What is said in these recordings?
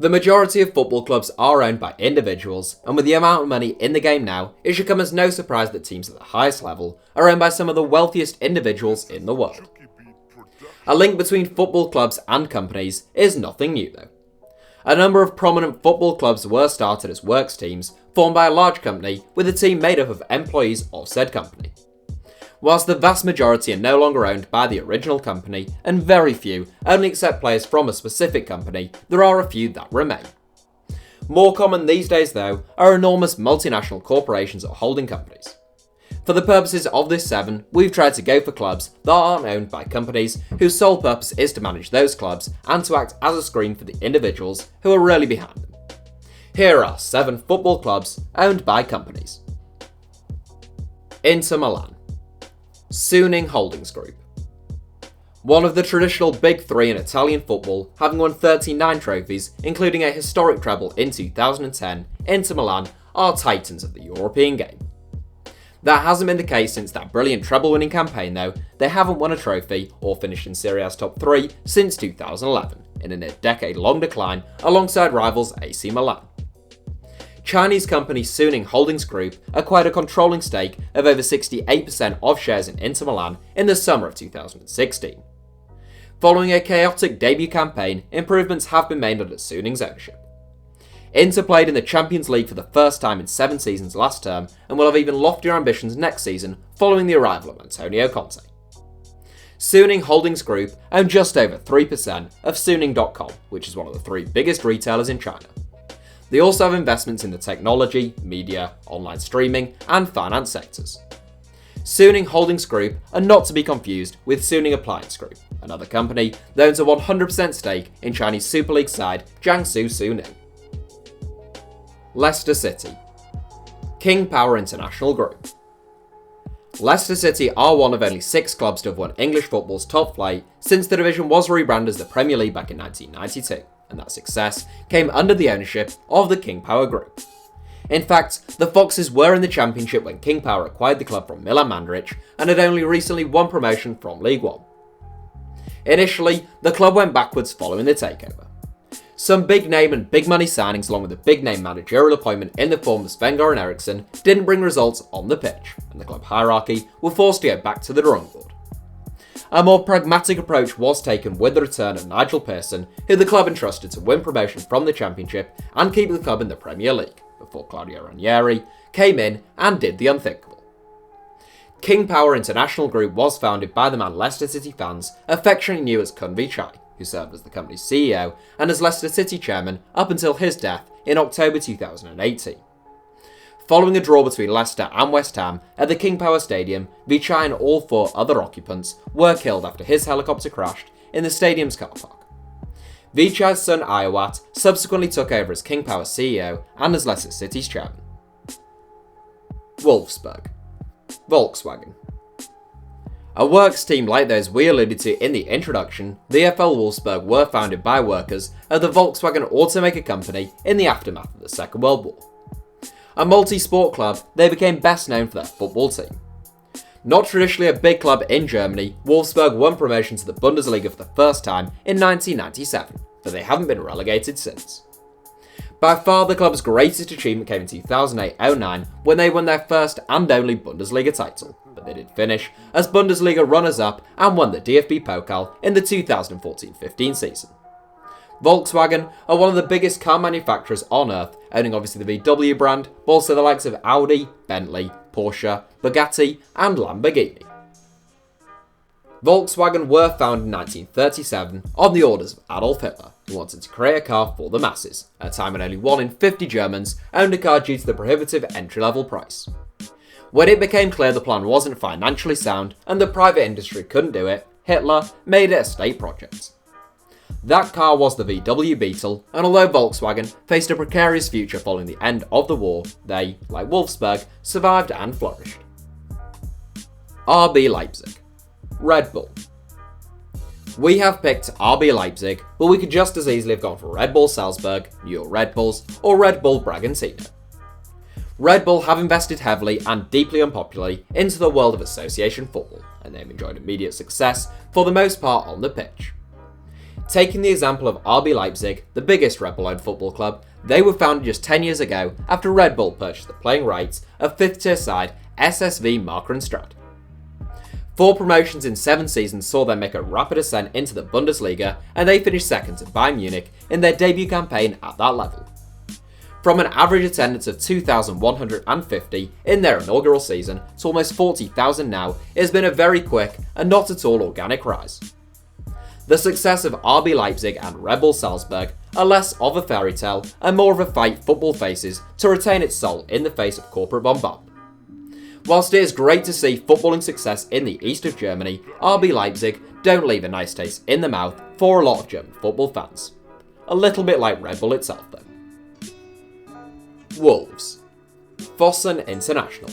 The majority of football clubs are owned by individuals, and with the amount of money in the game now, it should come as no surprise that teams at the highest level are owned by some of the wealthiest individuals in the world. A link between football clubs and companies is nothing new though. A number of prominent football clubs were started as works teams formed by a large company with a team made up of employees of said company. Whilst the vast majority are no longer owned by the original company, and very few only accept players from a specific company, there are a few that remain. More common these days though are enormous multinational corporations or holding companies. For the purposes of this 7, we've tried to go for clubs that aren't owned by companies whose sole purpose is to manage those clubs and to act as a screen for the individuals who are really behind them. Here are 7 football clubs owned by companies. Inter Milan. Suning Holdings Group. One of the traditional big 3 in Italian football, having won 39 trophies, including a historic treble in 2010, Inter Milan are titans of the European game. That hasn't been the case since that brilliant treble-winning campaign though. They haven't won a trophy or finished in Serie A's top 3 since 2011, in a near-decade-long decline alongside rivals AC Milan. Chinese company Suning Holdings Group acquired a controlling stake of over 68% of shares in Inter Milan in the summer of 2016. Following a chaotic debut campaign, improvements have been made under Suning's ownership. Inter played in the Champions League for the first time in 7 seasons last term and will have even loftier ambitions next season following the arrival of Antonio Conte. Suning Holdings Group own just over 3% of Suning.com, which is one of the 3 biggest retailers in China. They also have investments in the technology, media, online streaming, and finance sectors. Suning Holdings Group are not to be confused with Suning Appliance Group, another company that owns a 100% stake in Chinese Super League side Jiangsu Suning. Leicester City. King Power International Group. Leicester City are one of only 6 clubs to have won English football's top flight since the division was rebranded as the Premier League back in 1992. And that success came under the ownership of the King Power Group. In fact, the Foxes were in the Championship when King Power acquired the club from Milan Mandaric and had only recently won promotion from League One. Initially, the club went backwards following the takeover. Some big name and big money signings along with a big name managerial appointment in the form of Sven-Göran Eriksson didn't bring results on the pitch, and the club hierarchy were forced to go back to the drawing board. A more pragmatic approach was taken with the return of Nigel Pearson, who the club entrusted to win promotion from the Championship and keep the club in the Premier League, before Claudio Ranieri came in and did the unthinkable. King Power International Group was founded by the man Leicester City fans affectionately knew as Kun Vichai, who served as the company's CEO and as Leicester City chairman up until his death in October 2018. Following a draw between Leicester and West Ham at the King Power Stadium, Vichai and all 4 other occupants were killed after his helicopter crashed in the stadium's car park. Vichai's son Iowat subsequently took over as King Power CEO and as Leicester City's chairman. Wolfsburg. Volkswagen. A works team like those we alluded to in the introduction, VfL Wolfsburg were founded by workers of the Volkswagen automaker company in the aftermath of the Second World War. A multi-sport club, they became best known for their football team. Not traditionally a big club in Germany, Wolfsburg won promotion to the Bundesliga for the first time in 1997, but they haven't been relegated since. By far the club's greatest achievement came in 2008-09 when they won their first and only Bundesliga title, but they did finish as Bundesliga runners-up and won the DFB Pokal in the 2014-15 season. Volkswagen are one of the biggest car manufacturers on earth, owning obviously the VW brand, but also the likes of Audi, Bentley, Porsche, Bugatti and Lamborghini. Volkswagen were founded in 1937 on the orders of Adolf Hitler, who wanted to create a car for the masses, at a time when only 1 in 50 Germans owned a car due to the prohibitive entry-level price. When it became clear the plan wasn't financially sound and the private industry couldn't do it, Hitler made it a state project. That car was the VW Beetle, and although Volkswagen faced a precarious future following the end of the war, they, like Wolfsburg, survived and flourished. RB Leipzig. Red Bull. We have picked RB Leipzig, but we could just as easily have gone for Red Bull Salzburg, New York Red Bulls, or Red Bull Bragantino. Red Bull have invested heavily and deeply unpopularly into the world of association football, and they've enjoyed immediate success for the most part on the pitch. Taking the example of RB Leipzig, the biggest Red Bull-owned football club, they were founded just 10 years ago after Red Bull purchased the playing rights of 5th tier side SSV Markranstadt. 4 promotions in 7 seasons saw them make a rapid ascent into the Bundesliga, and they finished second to Bayern Munich in their debut campaign at that level. From an average attendance of 2,150 in their inaugural season to almost 40,000 now, it has been a very quick and not at all organic rise. The success of RB Leipzig and Red Bull Salzburg are less of a fairy tale and more of a fight football faces to retain its soul in the face of corporate bombardment. Whilst it is great to see footballing success in the east of Germany, RB Leipzig don't leave a nice taste in the mouth for a lot of German football fans. A little bit like Red Bull itself though. Wolves. Fosun International.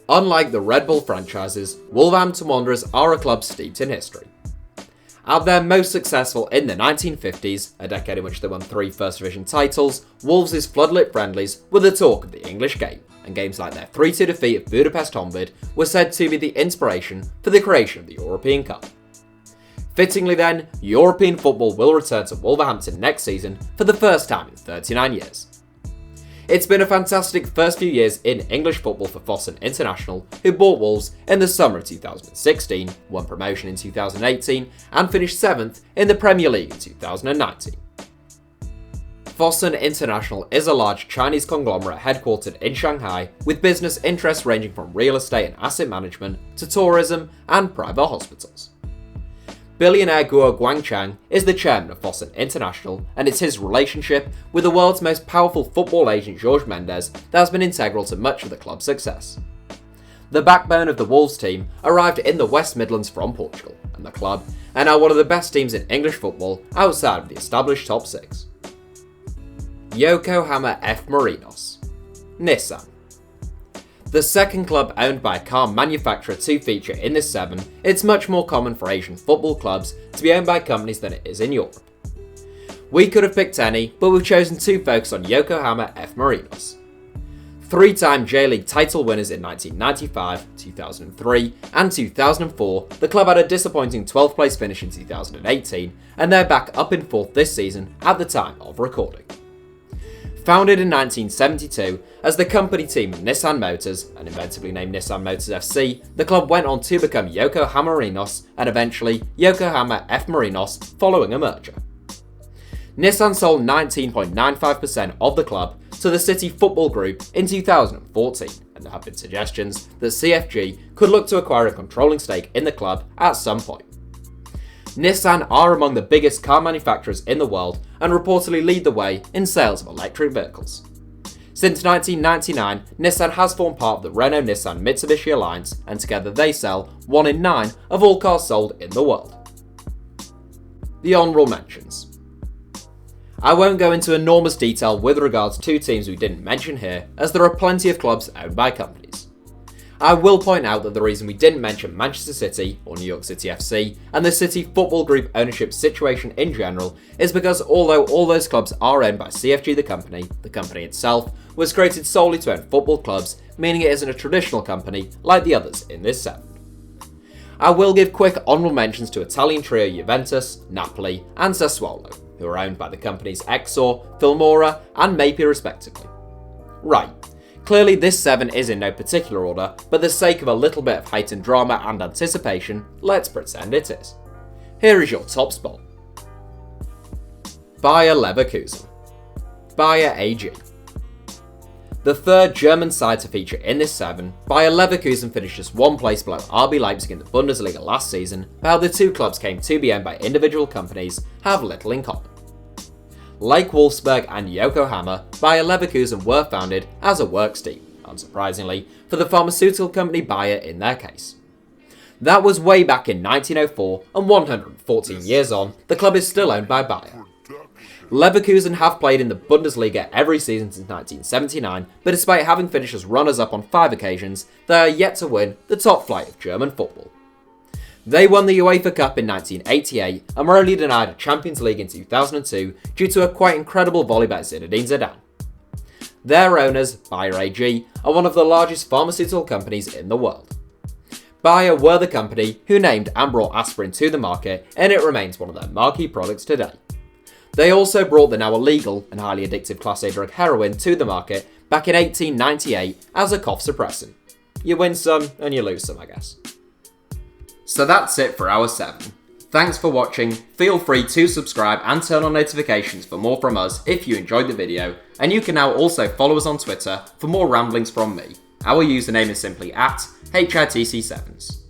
Unlike the Red Bull franchises, Wolverhampton Wanderers are a club steeped in history. At their most successful in the 1950s, a decade in which they won 3 First Division titles, Wolves' floodlit friendlies were the talk of the English game, and games like their 3-2 defeat of Budapest Honvéd were said to be the inspiration for the creation of the European Cup. Fittingly then, European football will return to Wolverhampton next season for the first time in 39 years. It's been a fantastic first few years in English football for Fosun International, who bought Wolves in the summer of 2016, won promotion in 2018, and finished 7th in the Premier League in 2019. Fosun International is a large Chinese conglomerate headquartered in Shanghai, with business interests ranging from real estate and asset management to tourism and private hospitals. Billionaire Guo Guangchang is the chairman of Fosun International, and it's his relationship with the world's most powerful football agent Jorge Mendes that has been integral to much of the club's success. The backbone of the Wolves team arrived in the West Midlands from Portugal, and the club are now one of the best teams in English football outside of the established top 6. Yokohama F. Marinos. Nissan. The second club owned by a car manufacturer to feature in this 7, it's much more common for Asian football clubs to be owned by companies than it is in Europe. We could have picked any, but we've chosen to focus on Yokohama F. Marinos. 3-time J-League title winners in 1995, 2003 and 2004, the club had a disappointing 12th place finish in 2018, and they're back up in 4th this season at the time of recording. Founded in 1972 as the company team of Nissan Motors, and inventively named Nissan Motors FC, the club went on to become Yokohama Marinos and eventually Yokohama F. Marinos following a merger. Nissan sold 19.95% of the club to the City Football Group in 2014, and there have been suggestions that CFG could look to acquire a controlling stake in the club at some point. Nissan are among the biggest car manufacturers in the world and reportedly lead the way in sales of electric vehicles. Since 1999, Nissan has formed part of the Renault-Nissan-Mitsubishi alliance, and together they sell 1 in 9 of all cars sold in the world. The honourable mentions. I won't go into enormous detail with regards to teams we didn't mention here, as there are plenty of clubs owned by companies. I will point out that the reason we didn't mention Manchester City or New York City FC and the City Football Group ownership situation in general is because although all those clubs are owned by CFG the company itself was created solely to own football clubs, meaning it isn't a traditional company like the others in this set. I will give quick honourable mentions to Italian trio Juventus, Napoli and Sassuolo, who are owned by the companies Exor, Filmora and Mapei respectively. Right. Clearly this 7 is in no particular order, but for the sake of a little bit of heightened drama and anticipation, let's pretend it is. Here is your top spot. Bayer Leverkusen. Bayer AG. The third German side to feature in this 7, Bayer Leverkusen finished just 1 place below RB Leipzig in the Bundesliga last season, but how the 2 clubs came to be owned by individual companies have little in common. Like Wolfsburg and Yokohama, Bayer Leverkusen were founded as a works team, unsurprisingly, for the pharmaceutical company Bayer in their case. That was way back in 1904, and 114 years on, the club is still owned by Bayer. Leverkusen have played in the Bundesliga every season since 1979, but despite having finished as runners-up on 5 occasions, they are yet to win the top flight of German football. They won the UEFA Cup in 1988 and were only denied a Champions League in 2002 due to a quite incredible volley by Zinedine Zidane. Their owners, Bayer AG, are one of the largest pharmaceutical companies in the world. Bayer were the company who named and brought aspirin to the market, and it remains one of their marquee products today. They also brought the now illegal and highly addictive Class A drug heroin to the market back in 1898 as a cough suppressant. You win some and you lose some, I guess. So that's it for Hour 7. Thanks for watching. Feel free to subscribe and turn on notifications for more from us if you enjoyed the video, and you can now also follow us on Twitter for more ramblings from me. Our username is simply @HITC Sevens.